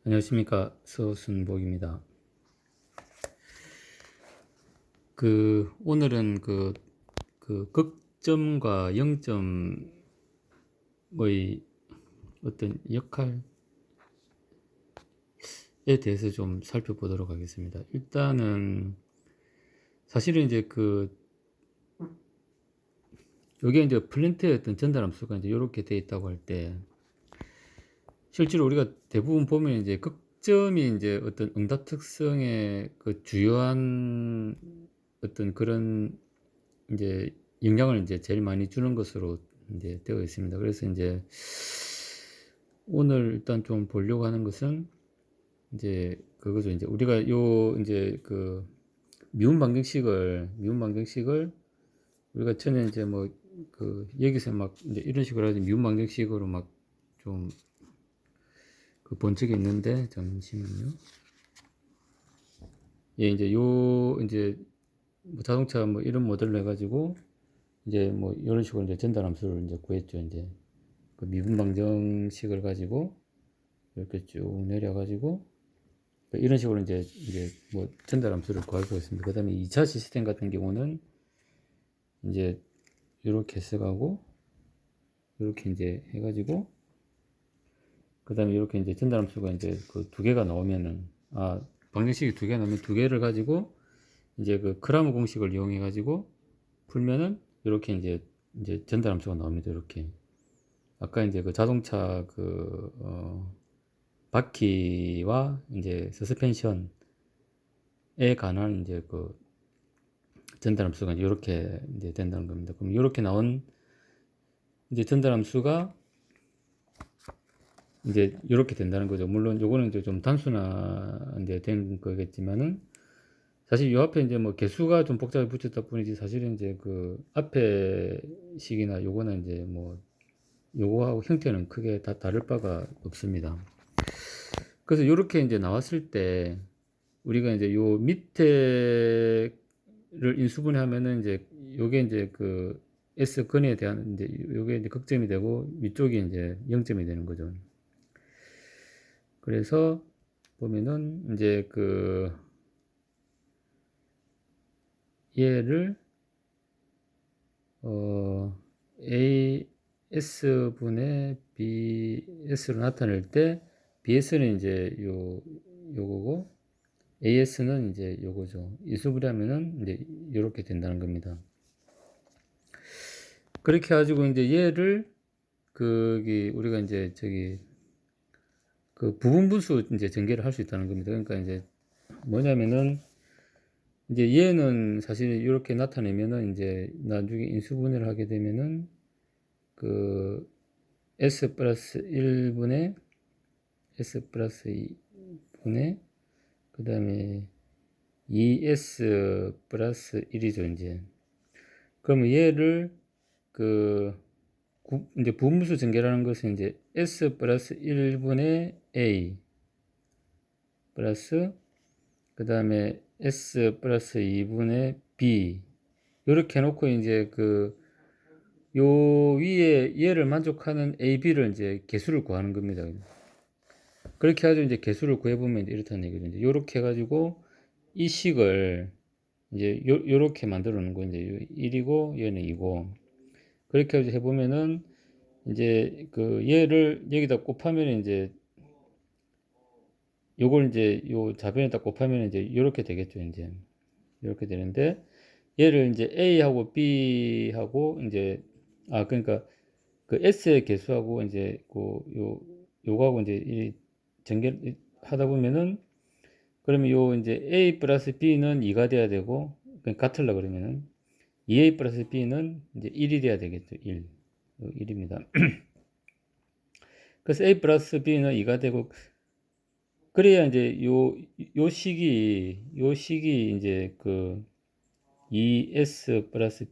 안녕하십니까. 서순복입니다. 오늘은 극점과 영점의 어떤 역할에 대해서 좀 살펴보도록 하겠습니다. 일단은, 사실은 이제 요게 이제 플랜트의 어떤 전달 함수가 이제 이렇게 돼 있다고 할 때, 실제로 우리가 대부분 보면 이제 극점이 이제 어떤 응답 특성의 주요한 어떤 그런 이제 영향을 이제 제일 많이 주는 것으로 이제 되어 있습니다. 그래서 이제 오늘 일단 좀 보려고 하는 것은 이제 그거죠. 이제 우리가 요 이제 미분 방정식을 우리가 전에 이제 여기서 막 이제 이런 식으로 하지 미분 방정식으로 막 좀 본 적이 있는데, 잠시만요. 예, 이제 이제 자동차 이런 모델로 해가지고 이제 이런 식으로 이제 전달 함수를 이제 구했죠. 이제 미분 방정식을 가지고 이렇게 쭉 내려가지고 이런 식으로 이제 전달 함수를 구하고 있습니다. 그 다음에 2차 시스템 같은 경우는 이제 이렇게 써가고 이렇게 이제 해가지고 그 다음에 이렇게 이제 전달 함수가 이제 두 개가 나오면은 방정식이 두 개 나오면 두 개를 가지고 이제 크라머 공식을 이용해 가지고 풀면은 이렇게 이제 전달 함수가 나옵니다. 이렇게 아까 이제 자동차 바퀴와 이제 서스펜션에 관한 이제 전달 함수가 이렇게 이제 된다는 겁니다. 그럼 이렇게 나온 이제 전달 함수가 이제 이렇게 된다는 거죠. 물론 요거는 이제 좀 단순화 이제 된 거겠지만은 사실 이 앞에 이제 개수가 좀 복잡하게 붙였다 뿐이지 사실은 이제 앞에 식이나 요거는 이제 요거하고 형태는 크게 다 다를 바가 없습니다. 그래서 이렇게 이제 나왔을 때 우리가 이제 요 밑에를 인수분해하면은 이제 요게 이제 S 근에 대한 이제 요게 이제 극점이 되고 위쪽이 이제 0점이 되는 거죠. 그래서 보면은 이제 얘를 AS분의 BS로 나타낼 때 BS는 이제 요거고 AS는 이제 요거죠. 인수분해하면은 이제 요렇게 된다는 겁니다. 그렇게 가지고 이제 얘를 우리가 이제 부분분수 이제 전개를 할 수 있다는 겁니다. 그러니까 이제 뭐냐면은 이제 얘는 사실 이렇게 나타내면은 이제 나중에 인수분해를 하게 되면은 S 플러스 1분의 S 플러스 2분의 그 다음에 2S 플러스 1이죠, 이제. 그러면 얘를 이제 부분수 전개라는 것은 이제 S 플러스 1분의 A 플러스 그 다음에 S 플러스 2분의 B 이렇게 해놓고 이제 요 위에 얘를 만족하는 A, B를 이제 개수를 구하는 겁니다. 그렇게 해가지고 이제 개수를 구해보면 이렇다는 얘기죠. 이제 요렇게 해가지고 이 식을 이제 요렇게 만들어 놓은 거 이제 1이고 얘는 2고 그렇게 해보면은 이제 얘를 여기다 곱하면 이제 요걸 이제 요 좌변에다 곱하면 이제 요렇게 되겠죠. 이제 이렇게 되는데 얘를 이제 A하고 B하고 이제 그러니까 S의 개수하고 이제 요거하고 이제 이 전개 하다 보면은 그러면 요 이제 A 플러스 B는 2가 돼야 되고 같으려 그러면은 2A 플러스 B는 이제 1이 돼야 되겠죠. 1입니다. 그래서 A 플러스 B는 2가 되고 그래야 이제 요 식이 이제 2S 플러스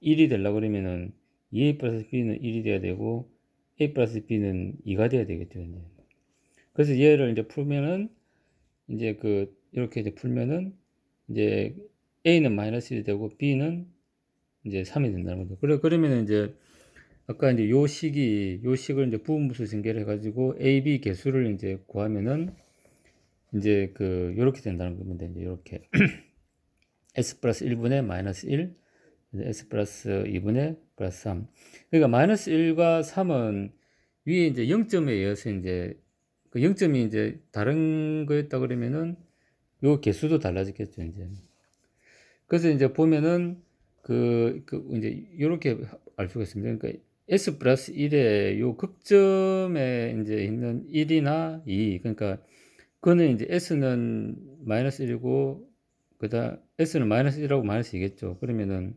1이 되려고 그러면은 2A 플러스 B는 1이 돼야 되고 A 플러스 B는 2가 돼야 되겠죠. 이제. 그래서 얘를 이제 풀면은 이제 이렇게 이제 풀면은 이제 A는 마이너스 1이 되고 B는 이제 3이 된다는 거죠. 그러면 이제 아까 이제 요 식을 이제 부분부수 전개를 해가지고 A, B 개수를 이제 구하면은 이제 그 요렇게 된다는 겁니다. 이제 요렇게 S 플러스 1분의 마이너스 1, S 플러스 2분의 플러스 3. 그러니까 마이너스 1과 3은 위에 이제 0점에 의해서 이제 그 0점이 이제 다른 거였다 그러면은 요 개수도 달라지겠죠, 이제. 그래서 이제 보면은 그 이제 요렇게 알 수가 있습니다. 그러니까 S 플러스 1의 요 극점에 이제 있는 1이나 2, 그러니까 그거는 이제 S는 마이너스 1이고 S는 마이너스 1하고 마이너스 2겠죠. 그러면은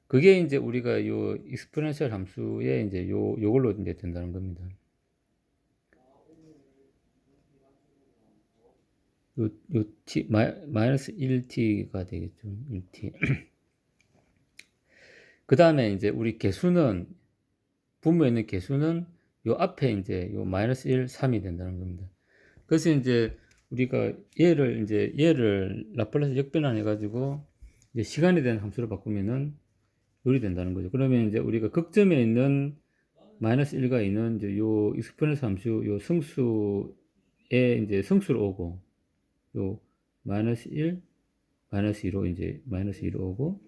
그게 이제 우리가 요 익스포넨셜 함수에 이제 요걸로 이제 된다는 겁니다. 요 t 마이너스 1t가 되겠죠. 1t. 그 다음에 이제 우리 개수는 분모에 있는 개수는 요 앞에 이제 요 마이너스 1, 3이 된다는 겁니다. 그래서 이제 우리가 얘를 라플라스 역변환해 가지고 이제 시간에 대한 함수로 바꾸면은 요리 된다는 거죠. 그러면 이제 우리가 극점에 있는 마이너스 1과 있는 이제 요 익스포넨스 함수 요 성수에 이제 성수로 오고 요 마이너스 1, 마이너스 2로 이제 마이너스 2로 오고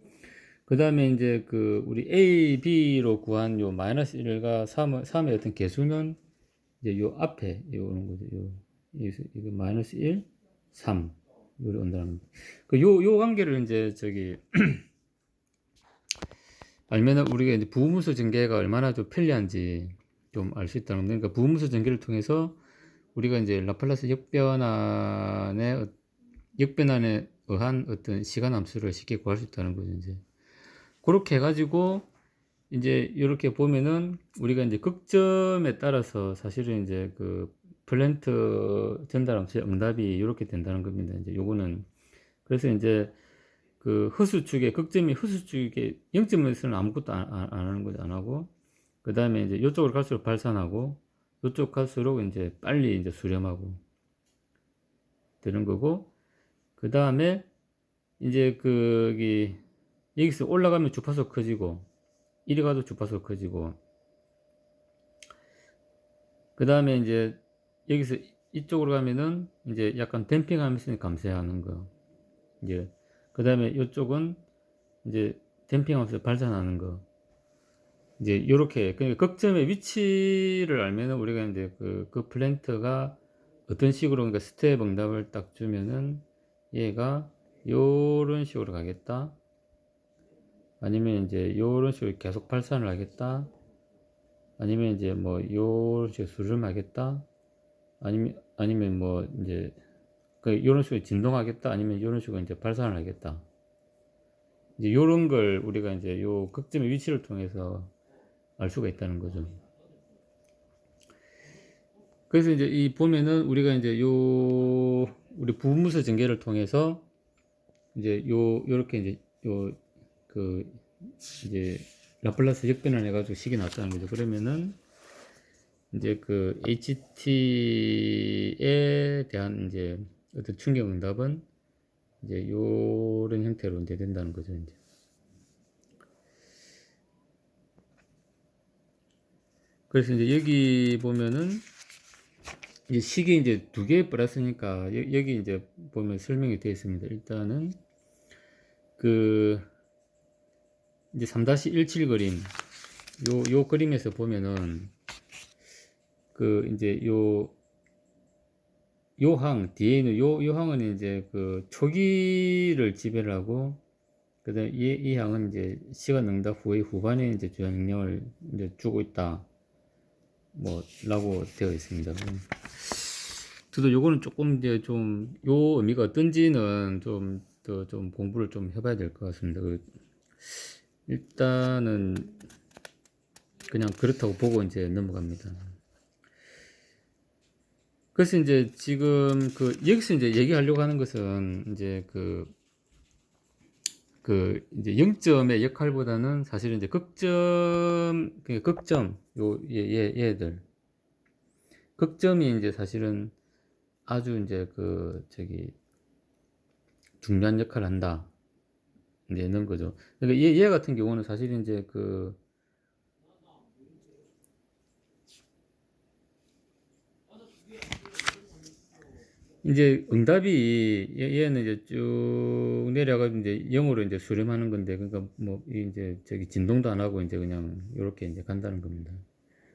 그 다음에 이제 그 우리 A, B로 구한 요 마이너스 1과 3의 어떤 개수는 이제 요 앞에 오는 거죠. 이거 마이너스 1, 3 요리 온다는 거. 요 관계를 이제 알면은 우리가 이제 부분수 전개가 얼마나 좀 편리한지 좀 알 수 있다는 겁니다. 그러니까 부분수 전개를 통해서 우리가 이제 라플라스 역변환에 의한 어떤 시간 함수를 쉽게 구할 수 있다는 거죠. 이제 그렇게 해가지고 이제 이렇게 보면은 우리가 이제 극점에 따라서 사실은 이제 그 플랜트 전달 함수의 응답이 이렇게 된다는 겁니다. 이제 요거는 그래서 이제 그 극점이 허수 축에 0점에서는 아무것도 안 하는 거죠. 안 하고 그 다음에 이제 이쪽으로 갈수록 발산하고 이쪽 갈수록 이제 빨리 이제 수렴하고 되는 거고 그 다음에 이제 여기서 올라가면 주파수 커지고 이리 가도 주파수 커지고 그 다음에 이제 여기서 이쪽으로 가면은 이제 약간 댐핑하면서 감쇄하는 거 이제 그 다음에 이쪽은 이제 댐핑하면서 발산하는 거 이제 요렇게 그러니까 극점의 위치를 알면은 우리가 이제 그 플랜트가 어떤 식으로 그러니까 스텝 응답을 딱 주면은 얘가 요런 식으로 가겠다 아니면 이제 요런 식으로 계속 발산을 하겠다 아니면 이제 뭐 요런 식으로 수렴하겠다 아니면 뭐 이제 요런 식으로 진동하겠다 아니면 요런 식으로 이제 발산을 하겠다 이제 요런 걸 우리가 이제 요 극점의 위치를 통해서 알 수가 있다는 거죠. 그래서 이제 이 보면은 우리가 이제 우리 부분무수 전개를 통해서 이제 요렇게 이제 이제 라플라스 역변을 해가지고 식이 나왔다는 거죠. 그러면은 이제 그 HT에 대한 이제 어떤 충격 응답은 이제 요런 형태로 이제 된다는 거죠. 이제. 그래서 이제 여기 보면은 이제 식이 이제 두 개 플러스니까 여기 이제 보면 설명이 되어 있습니다. 일단은 이제 3-17 그림 요 그림에서 보면은 이제 뒤에 있는 요 항은 이제 그 초기를 지배를 하고 그다음에 이 항은 이제 시간 응답 후의 후반에 이제 주요 영향을 이제 주고 있다 라고 되어 있습니다. 저도 요거는 조금 이제 좀 요 의미가 어떤지는 좀 더 좀 공부를 좀 해봐야 될 것 같습니다. 일단은 그냥 그렇다고 보고 이제 넘어갑니다. 그래서 이제 지금 여기서 이제 얘기하려고 하는 것은 이제 이제 0점의 역할보다는 사실은 이제 극점 얘들 극점이 이제 사실은 아주 이제 중요한 역할을 한다. 이제 이런 거죠. 그러니까 얘 같은 경우는 사실 이제 이제 응답이 얘는 이제 쭉 내려가지고 이제 0으로 이제 수렴하는 건데, 그러니까 뭐 이제 저기 진동도 안 하고 이제 그냥 요렇게 이제 간다는 겁니다.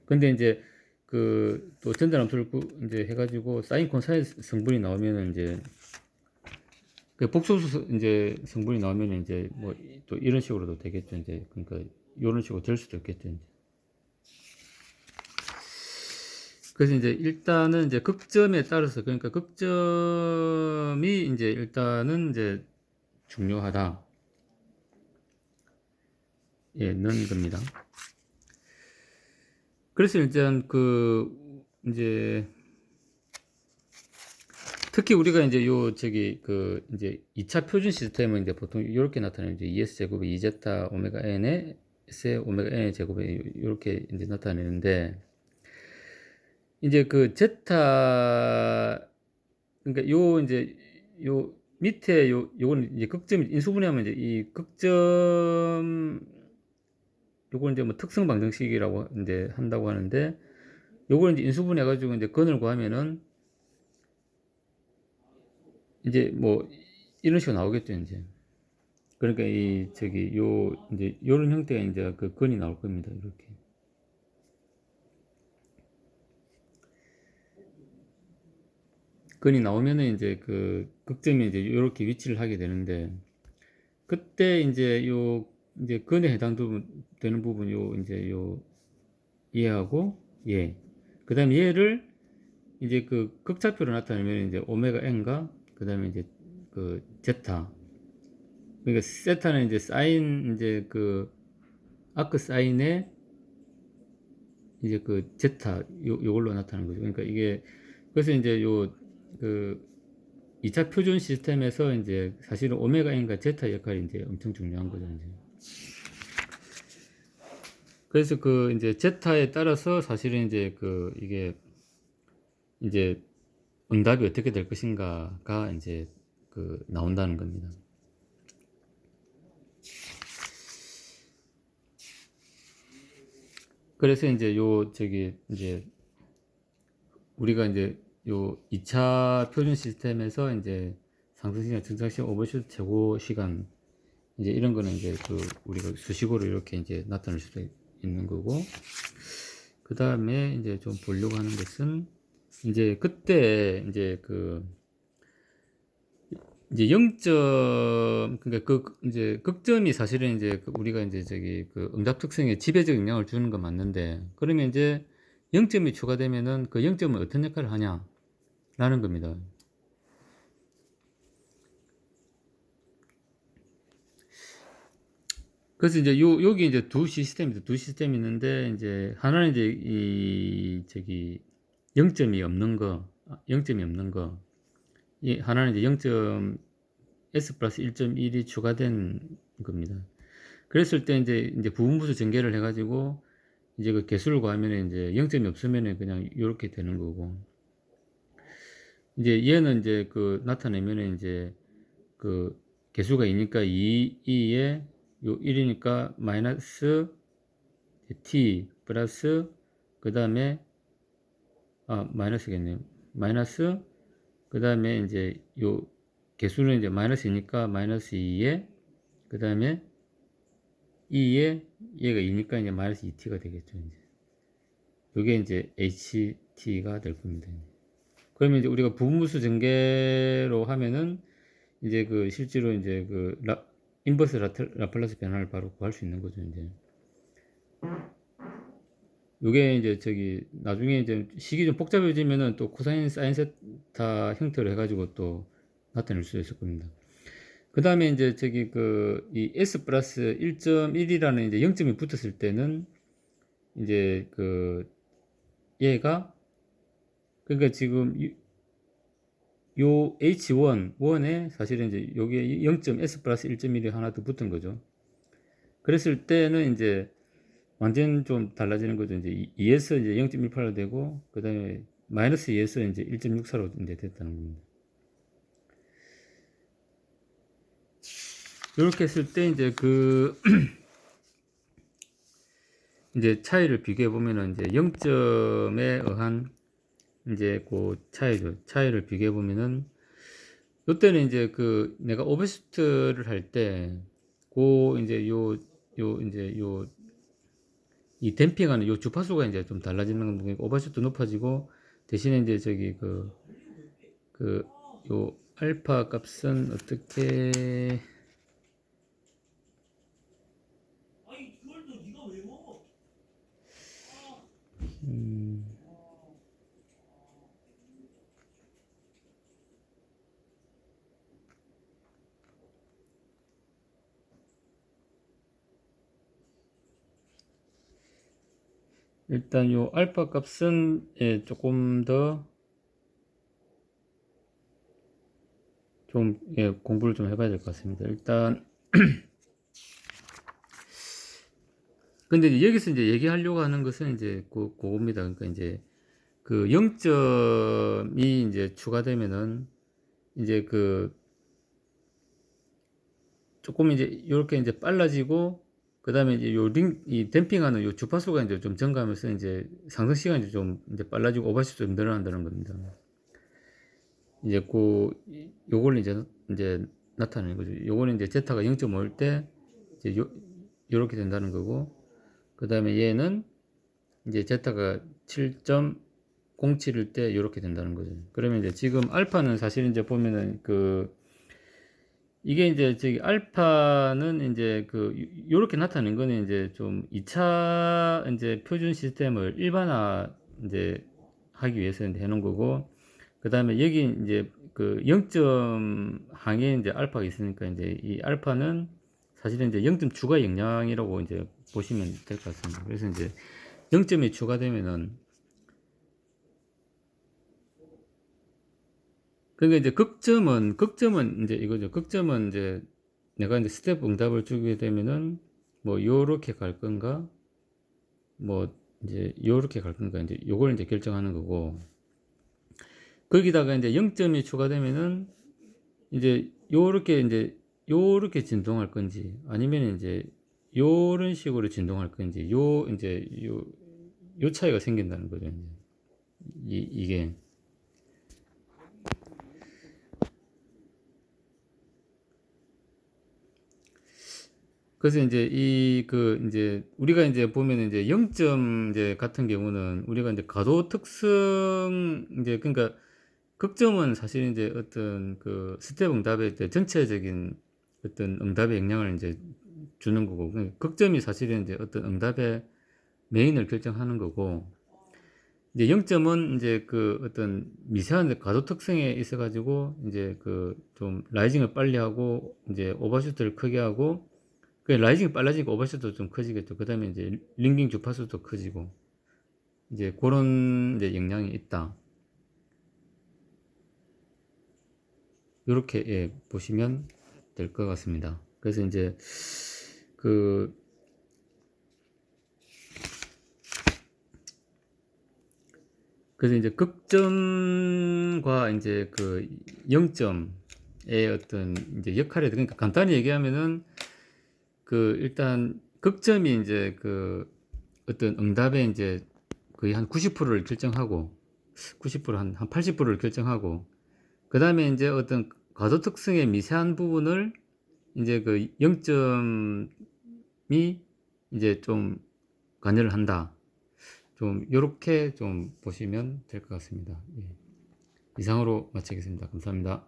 근데 이제 그 또 전자함수를 이제 해가지고 사인 코사인 성분이 나오면은 이제 그 복소수 이제 성분이 나오면 이제 뭐 또 이런 식으로도 되겠죠. 이제 그러니까 이런 식으로 될 수도 있겠죠. 이제. 그래서 이제 일단은 이제 극점에 따라서, 그러니까 극점이 이제 일단은 이제 중요하다. 예, 는 겁니다. 그래서 일단 이제 특히 우리가 이제 저기 이제 2차 표준 시스템은 이제 보통 이렇게 나타나요. 이제 ES 제곱에 2제타 오메가 n에 S 오메가 n의 제곱에 이렇게 이제 나타내는데, 이제 그 제타, 그러니까 이제 요 밑에 요거는 이제 극점 인수분해하면 이제 이 극점 요거는 이제 뭐 특성 방정식이라고 이제 한다고 하는데, 요거는 이제 인수분해 가지고 이제 근을 구하면은 이제 뭐 이런 식으로 나오겠죠, 이제. 그러니까 이 저기 이제 요런 형태가 이제 그 근이 나올 겁니다. 이렇게. 근이 나오면은 이제 그 극점이 이제 요렇게 위치를 하게 되는데, 그때 이제 이제 근에 되는 부분 이제 얘하고 얘. 그다음에 얘를 이제 그 극차표로 나타내면 이제 오메가 n과 그다음에 이제 그 제타. 그러니까 세타는 이제 사인 이제 그 아크 사인의 이제 그 제타 요걸로 나타나는 거죠. 그러니까 이게 그래서 이제 그 2차 표준 시스템에서 이제 사실은 오메가 n과 제타 역할이 이제 엄청 중요한 거죠, 이제. 그래서 그 이제 제타에 따라서 사실은 이제 이게 이제 응답이 어떻게 될 것인가가 이제 나온다는 겁니다. 그래서 이제 저기 이제 우리가 이제 2차 표준 시스템에서 이제 상승시간, 증상시간, 오버슈트 최고 시간 이제 이런 거는 이제 우리가 수식어로 이렇게 이제 나타낼 수도 있는 거고, 그 다음에 이제 좀 보려고 하는 것은 이제 그때 이제 이제 0점, 그러니까 이제 극점이 사실은 이제 우리가 이제 저기 응답 특성에 지배적 영향을 주는 건 맞는데, 그러면 이제 0점이 추가되면은 그 0점은 어떤 역할을 하냐라는 겁니다. 그래서 이제 여기 이제 두 시스템이 있는데, 이제 하나는 이제 저기 0점이 없는 거, 이 하나는 이제 0점 S 플러스 1.1이 추가된 겁니다. 그랬을 때 이제 부분부수 전개를 해가지고 이제 그 개수를 구하면 이제 0점이 없으면 그냥 이렇게 되는 거고, 이제 얘는 이제 나타내면 이제 개수가 2니까 2에 1이니까 마이너스 t 플러스 그 다음에 마이너스겠네요. 마이너스 그 다음에 이제 개수는 이제 마이너스이니까 마이너스 2에 그 다음에 2에 얘가 2니까 이제 마이너스 2t가 되겠죠. 이제 이게 이제 ht가 될 겁니다. 그러면 이제 우리가 부분수 전개로 하면은 이제 실제로 이제 인버스 라플라스 변화를 바로 구할 수 있는 거죠. 이제 요게 이제 나중에 이제 식이 좀 복잡해지면은 또 코사인 사인 세타 형태로 해가지고 또 나타낼 수 있을 겁니다. 그 다음에 이제 이 S 플러스 1.1이라는 이제 0점이 붙었을 때는 이제 얘가 그러니까 지금 요 H1에 사실은 이제 여기에 0점 S 플러스 1.1이 하나 더 붙은 거죠. 그랬을 때는 이제 완전 좀 달라지는 거죠. 이제 2에서 이제 0.18로 되고, 그 다음에 마이너스 2에서 이제 1.64로 이제 됐다는 겁니다. 이렇게 했을 때 이제 이제 차이를 비교해 보면은 이제 0점에 의한 이제 그 차이를 비교해 보면은 요때는 이제 그 내가 오버슈트를 할 때 고 이제 이제 이 댐핑하는 요 주파수가 이제 좀 달라지는 거고 오버슈트 높아지고 대신에 이제 저기 요 알파 값은 어떻게 일단 요 알파 값은 예, 조금 더 좀 예, 공부를 좀 해봐야 될 것 같습니다. 일단 근데 이제 여기서 이제 얘기하려고 하는 것은 이제 그겁니다. 그러니까 이제 그 0점이 이제 추가되면은 이제 조금 이제 이렇게 이제 빨라지고 그 다음에 이제 이 댐핑하는 요 주파수가 이제 좀 증가하면서 이제 상승 시간이 좀 이제 빨라지고 오버슈트 좀 늘어난다는 겁니다. 이제 요걸 이제 나타내는 거죠. 요거는 이제 제타가 0.5일 때 이제 요렇게 된다는 거고 그 다음에 얘는 이제 제타가 7.07일 때 요렇게 된다는 거죠. 그러면 이제 지금 알파는 사실 이제 보면은 이게 이제 저기 알파는 이제 요렇게 나타낸 거는 이제 좀 2차 이제 표준 시스템을 일반화 이제 하기 위해서 이제 해놓은 거고 그 다음에 여기 이제 0점 항에 이제 알파가 있으니까 이제 이 알파는 사실은 이제 0점 추가 영향이라고 이제 보시면 될 것 같습니다. 그래서 이제 0점이 추가되면은 그러니까 이제 극점은 이제 이거죠. 극점은 이제 내가 이제 스텝 응답을 주게 되면은 뭐 요렇게 갈 건가 뭐 이제 요렇게 갈 건가 이제 요걸 이제 결정하는 거고 거기다가 이제 0점이 추가되면은 이제 요렇게 진동할 건지 아니면 이제 요런 식으로 진동할 건지 요 차이가 생긴다는 거죠. 이제 이게 그래서 이제 이제 우리가 이제 보면 이제 0점 이제 같은 경우는 우리가 이제 가도 특성 이제 그러니까 극점은 사실 이제 어떤 스텝 응답의 이제 전체적인 어떤 응답의 영향을 이제 주는 거고 그러니까 극점이 사실은 이제 어떤 응답의 메인을 결정하는 거고 이제 0점은 이제 어떤 미세한 가도 특성에 있어 가지고 이제 좀 라이징을 빨리 하고 이제 오버슈트를 크게 하고 그 라이징이 빨라지니까 오버슈트도 좀 커지겠죠. 그 다음에 이제 링깅 주파수도 커지고 이제 그런 이제 영향이 있다. 이렇게 예, 보시면 될 것 같습니다. 그래서 이제 그래서 이제 극점과 이제 0점의 어떤 이제 역할에 그러니까 간단히 얘기하면은 일단 극점이 이제 어떤 응답의 이제 거의 한 90%를 결정하고 90%한 80%를 결정하고 그 다음에 이제 어떤 가도 특성의 미세한 부분을 이제 0점이 이제 좀 관여를 한다. 좀 요렇게 좀 보시면 될 것 같습니다. 예. 이상으로 마치겠습니다. 감사합니다.